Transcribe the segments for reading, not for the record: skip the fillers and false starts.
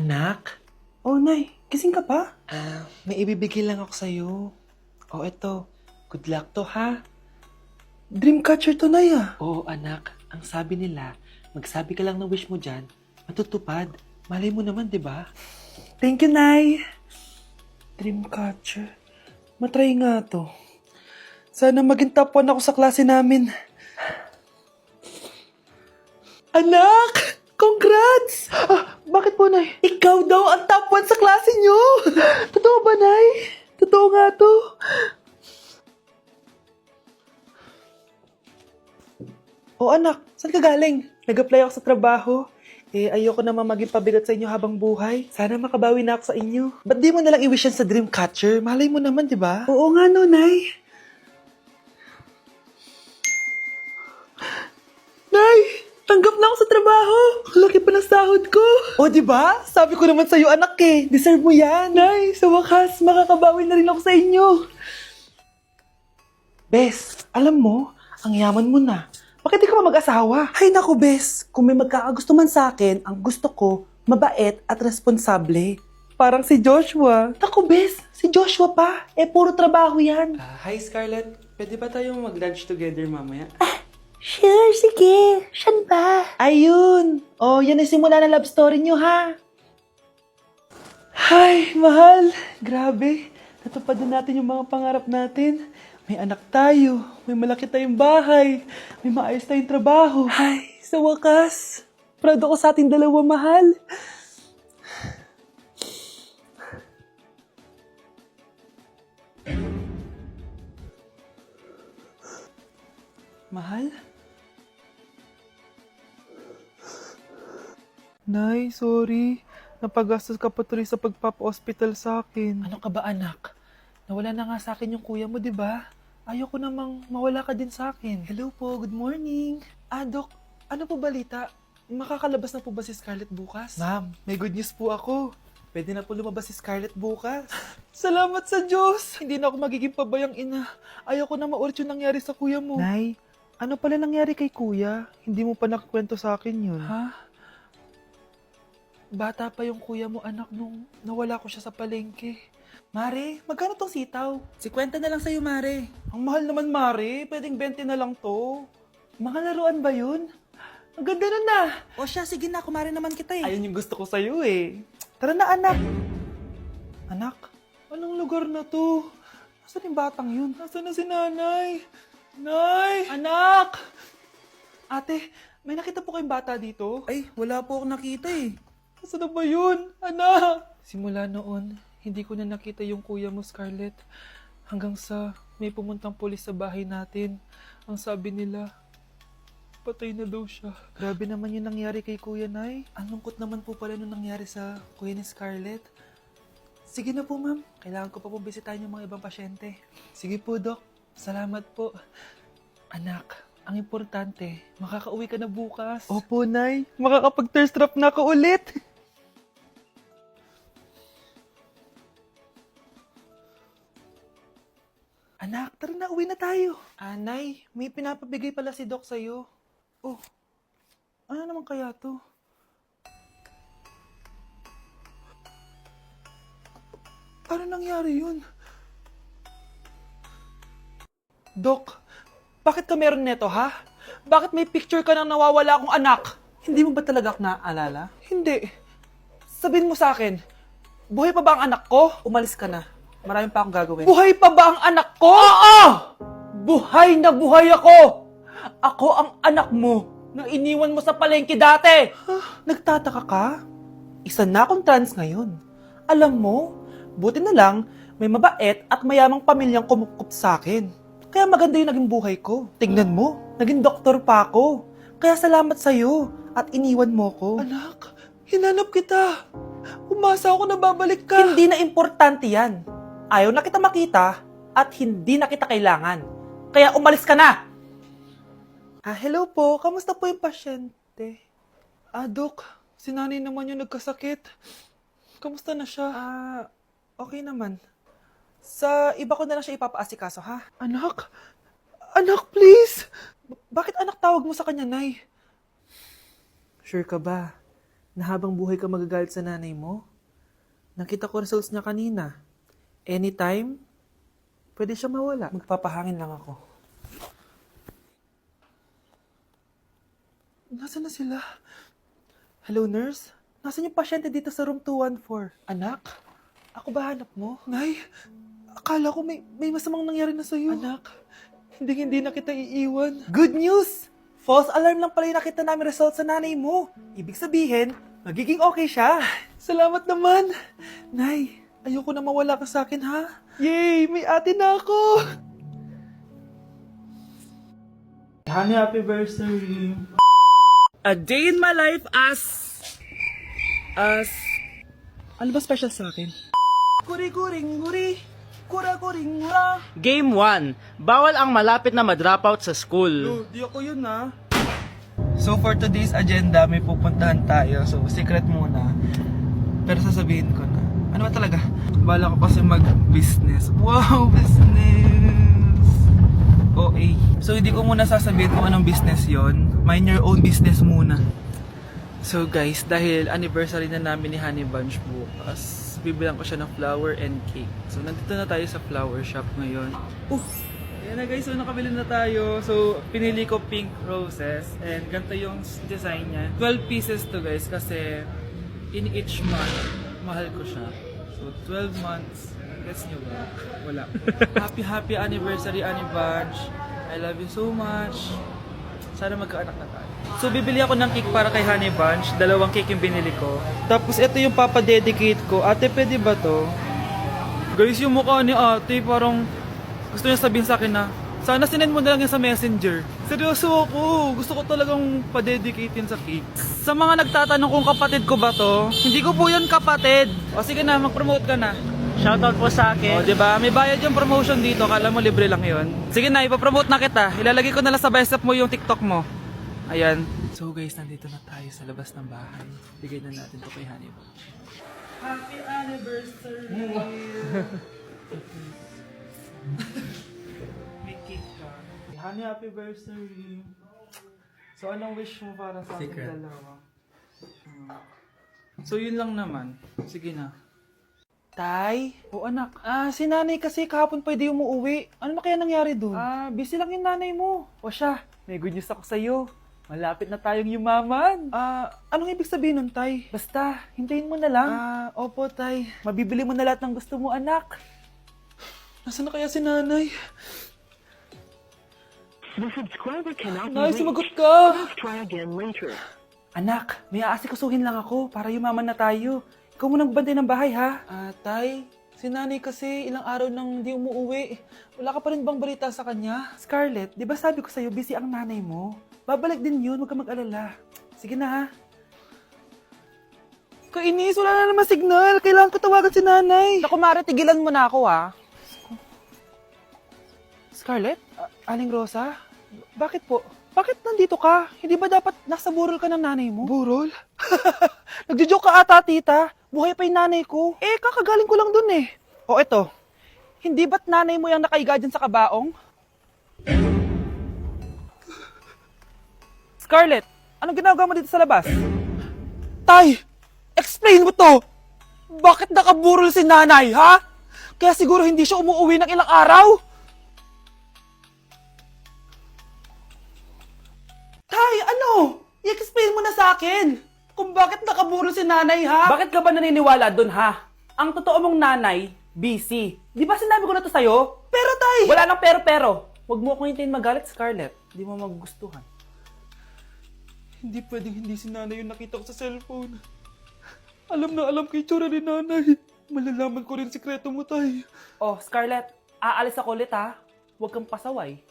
Anak? Oh, Nay, gising ka pa? May ibibigay lang ako sa'yo. Oh, eto. Good luck to, ha? Dreamcatcher to, Nay, ah. Oo, anak. Ang sabi nila, magsabi ka lang ng wish mo dyan, matutupad. Malay mo naman, di ba? Thank you, Nay. Dreamcatcher. Matry nga to. Sana maging top 1 ako sa klase namin. Anak! Congrats! Bakit po, Nay? Ikaw daw ang top 1 sa klase nyo! Totoo ba, Nay? Totoo nga to. Oh, anak, saan ka galing? Nag-apply ako sa trabaho. Ayoko naman maging pabigat sa inyo habang buhay. Sana makabawi na ako sa inyo. Ba't di mo nalang i-wish yan sa Dreamcatcher? Malay mo naman, di ba? Oo nga, no, Nay. Nay! Tanggap na ako sa trabaho! Ang laki pa ng sahod ko! O, di ba? Sabi ko naman sa'yo, anak eh. Deserve mo yan. Nay, sa wakas, makakabawi na rin ako sa inyo. Bes, alam mo, ang yaman mo na. Bakit di ka pa mag-asawa? Ay naku, Bes. Kung may magkakagusto man sa akin, ang gusto ko, mabait at responsable. Parang si Joshua. Naku, Bes. Si Joshua pa. Puro trabaho yan. Hi, Scarlett. Pwede ba tayong mag-lunch together mamaya? Sure, sige. Siyan ba? Ayun. Oh, yan ang simula ng love story nyo, ha? Ay, mahal. Grabe. Natupad na natin yung mga pangarap natin. May anak tayo. May malaki tayong bahay. May maayos tayong trabaho. Ay, sa wakas. Proud ako sa ating dalawa, mahal. Mahal? Nay, sorry. Napagastos ka pa tuloy sa pagpapa-hospital sa akin. Ano ka ba, anak? Nawala na nga sa akin yung kuya mo, di ba? Ayoko namang mawala ka din sa akin. Hello po, good morning. Dok, ano po balita? Makakalabas na po ba si Scarlett bukas? Ma'am, may good news po ako. Pwede na po lumabas si Scarlett bukas. Salamat sa Diyos! Hindi na ako magiging pabayang ina. Ayoko na maulit yung nangyari sa kuya mo. Nay, ano pala nangyari kay kuya? Hindi mo pa nakakwento sa akin yun. Ha? Bata pa yung kuya mo, anak, nung nawala ko siya sa palengke. Mare, magkano tong sitaw? 50 na lang sa'yo, Mare. Ang mahal naman, Mare. Pwedeng 20 na lang to. Mga laruan ba yun? Ang ganda nun na. O siya, sige na, kumare naman kita eh. Ayun yung gusto ko sa'yo eh. Tara na, anak. Anak, anong lugar na to? Nasaan yung batang yun? Nasaan na si nanay? Nay! Anak! Ate, may nakita po kayong bata dito? Ay, wala po akong nakita eh. Nasaan na ba yun? Anak! Simula noon, hindi ko na nakita yung kuya mo, Scarlett. Hanggang sa may pumuntang pulis sa bahay natin. Ang sabi nila, patay na daw siya. Grabe naman yung nangyari kay Kuya Nay. Ang lungkot naman po pala nung nangyari sa kuya ni Scarlett. Sige na po, ma'am. Kailangan ko pa pong bisitahin yung mga ibang pasyente. Sige po, Dok. Salamat po. Anak, ang importante, makakauwi ka na bukas. Opo, Nay. Makakapag-thirst trap na ako ulit. Anak, tara na, uwi na tayo. Nay, may pinapabigay pala si Doc sa'yo. Oh, ano naman kaya to? Paano nangyari yun? Doc, bakit ka meron neto, ha? Bakit may picture ka ng nawawala akong anak? Hindi mo ba talaga ako naaalala? Hindi. Sabihin mo sa akin, buhay pa ba ang anak ko? Umalis ka na. Marami pa akong gagawin. Buhay pa ba ang anak ko? Oo! Buhay na buhay ako! Ako ang anak mo na iniwan mo sa palengke dati! Nagtataka ka? Isa na akong trans ngayon. Alam mo, buti na lang may mabait at mayamang pamilyang kumukup sa akin. Kaya maganda yung naging buhay ko. Tingnan mo, naging doktor pa ako. Kaya salamat sa'yo at iniwan mo ko. Anak, hinanap kita. Umasa ako na babalik ka. Hindi na importante yan. Ayaw na kita makita at hindi na kita kailangan. Kaya umalis ka na! Hello po. Kamusta po yung pasyente? Dok, si nanay naman yung nagkasakit. Kamusta na siya? Okay naman. Sa iba ko na lang siya ipapaasikaso, ha? Anak? Anak, please! Bakit anak tawag mo sa kanya, Nay? Sure ka ba? na habang buhay ka magagalit sa nanay mo? Nakita ko results niya kanina. Anytime, pwede siya mawala. Magpapahangin lang ako. Nasaan na sila? Hello, nurse? Nasaan yung pasyente dito sa room 214? Anak? Ako ba hanap mo? Nay, akala ko may masamang nangyari na sa'yo. Anak, hindi na kita iiwan. Good news! False alarm lang pala yung nakita namin result sa nanay mo. Ibig sabihin, magiging okay siya. Salamat naman. Nay, ayoko na mawala ka sa akin, ha? Yay! May ate na ako! Honey, happy anniversary! A day in my life as... Ano ba special sa akin? Kuri-kuring-guri, kura-kuring-gura. Game 1. Bawal ang malapit na ma-dropout sa school. Di ako yun, ha? So, for today's agenda, may pupuntahan tayo. So, secret muna. Pero sasabihin ko na. Ano ba talaga? Bala ko kasi mag-business. Wow, business! OA. So, hindi ko muna sasabihin kung anong business yon. Mind your own business muna. So, guys, dahil anniversary na namin ni Honey Bunch bukas, bibilang ko siya ng flower and cake. So, nandito na tayo sa flower shop ngayon. Ayan na guys, so nakabili na tayo. So, pinili ko pink roses. And ganito yung design niya. 12 pieces to guys kasi in each month, mahal ko siya. So, 12 months. Gets nyo ba? Wala. Happy anniversary, Honey Bunch. I love you so much. Sana magkaanak na tayo. So, bibili ako ng cake para kay Honey Bunch. 2 cake yung binili ko. Tapos, ito yung papadedicate ko. Ate, pwede ba to? Guys, yung mukha ni ate, parang gusto niya sabihin sa akin na, sana sinend mo na lang yan sa messenger. Seryoso ako. Gusto ko talagang padedicate yun sa cake. Sa mga nagtatanong kung kapatid ko ba to, hindi ko po yun kapatid. O sige na, mag-promote ka na. Shoutout po sa O, akin. diba? May bayad yung promotion dito. Kala mo libre lang yun. Sige na, ipapromote na kita. Ilalagay ko na lang sa bicep mo yung TikTok mo. Ayan. So guys, nandito na tayo sa labas ng bahay. Bigay na natin to kay Honey Bunch. Happy anniversary! May cake ka. Honey, happy anniversary! So anong wish mo para sa ating dalawa? So yun lang naman. Sige na. Tay? O anak. Si nanay kasi kahapon pwede umuwi. Ano na kaya nangyari dun? Busy lang yung nanay mo. O siya, may good news ako sa'yo. Malapit na tayong yumaman. Anong ibig sabihin nun, Tay? Basta, hintayin mo na lang. Opo, Tay. Mabibili mo na lahat ng gusto mo, anak. Nasaan na kaya si nanay? The subscriber cannot be Nay, reached. sumagot ka! Please try again later. Anak, may aasikasuhin lang ako para yumaman na tayo. Ikaw mo nang bantay ng bahay, ha? Tay, si nanay kasi ilang araw nang di umuwi. Wala ka pa rin bang balita sa kanya? Scarlett, di ba sabi ko sa'yo, busy ang nanay mo? Babalik din yun, huwag ka mag-alala. Sige na, ha? Kainis, wala na naman signal. Kailangan ko tawagan si nanay. Naku, Mare, tigilan mo na ako, ha? Scarlett? Aling Rosa? Bakit po? Bakit nandito ka? Hindi ba dapat nasa burol ka ng nanay mo? Burol? Nagjo-joke ka ata, tita. Buhay pa yung nanay ko. Kakagaling ko lang dun eh. O eto, hindi ba't nanay mo yung nakaiga dyan sa kabaong? Scarlett, anong ginagawa mo dito sa labas? Tay, explain mo to! Bakit nakaburol si nanay, ha? Kaya siguro hindi siya umuwi ng ilang araw? Tay, ano? I-explain mo na sa akin kung bakit nakaburol si nanay, ha? Bakit ka ba naniniwala dun, ha? Ang totoo mong nanay, busy. Di ba sinabi ko na to sa'yo? Pero, Tay! Wala nang pero-pero. Huwag mo akong hintayin magalit, Scarlett. Di mo magugustuhan. Hindi pwedeng hindi si nanay yung nakita ko sa cellphone. Alam na alam ko yung tsura ni nanay. Malalaman ko rin sikreto mo, Tay. Oh, Scarlett, aalis ako ulit, ha? Huwag kang pasaway.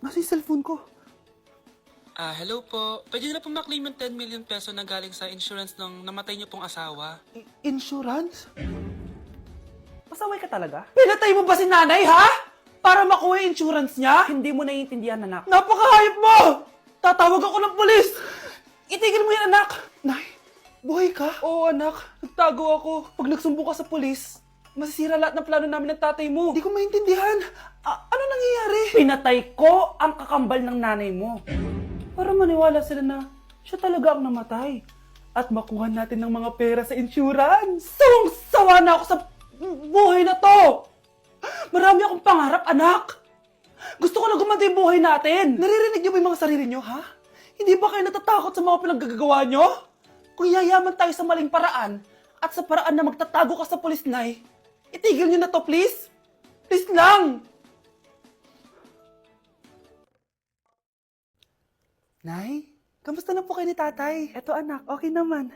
Nasa yung cellphone ko? Hello po. Pwede na po maklaim yung 10 million peso na galing sa insurance ng namatay niyo pong asawa. Insurance? Pasaway ka talaga? Pinatay mo ba si nanay, ha? Para makuha yung insurance niya? Hindi mo naiintindihan, anak. Napakahayop mo! Tatawag ako ng polis! Itigil mo yan, anak! Nay, buhay ka? Oo, anak. Nagtago ako. Pag nagsumbong ka sa polis, Masisira lahat ng plano namin ng tatay mo. Hindi ko maintindihan. Ano nangyayari? Pinatay ko ang kakambal ng nanay mo. Para maniwala sila na siya talaga ang namatay. At makuha natin ng mga pera sa insurance. Sawang-sawa na ako sa buhay na to. Marami akong pangarap, anak. Gusto ko na gumanda yung buhay natin. Naririnig niyo ba yung mga sarili niyo, ha? Hindi ba kayo natatakot sa mga pinaggagawa niyo? Kung yayaman tayo sa maling paraan at sa paraan na magtatago ka sa pulis, Nay, itigil niyo na to, please. Please lang. Nay, kamusta na po kayo ni tatay? Eto anak, okay naman.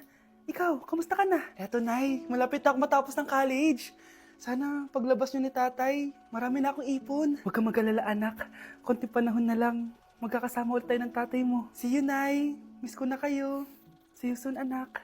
Ikaw, kamusta ka na? Eto Nay, malapit na ako matapos ng college. Sana paglabas niyo ni tatay, marami na akong ipon. Huwag kang mag-alala anak, konti panahon na lang. Magkakasama ulit tayo ng tatay mo. See you, Nay. Miss ko na kayo. See you soon, anak.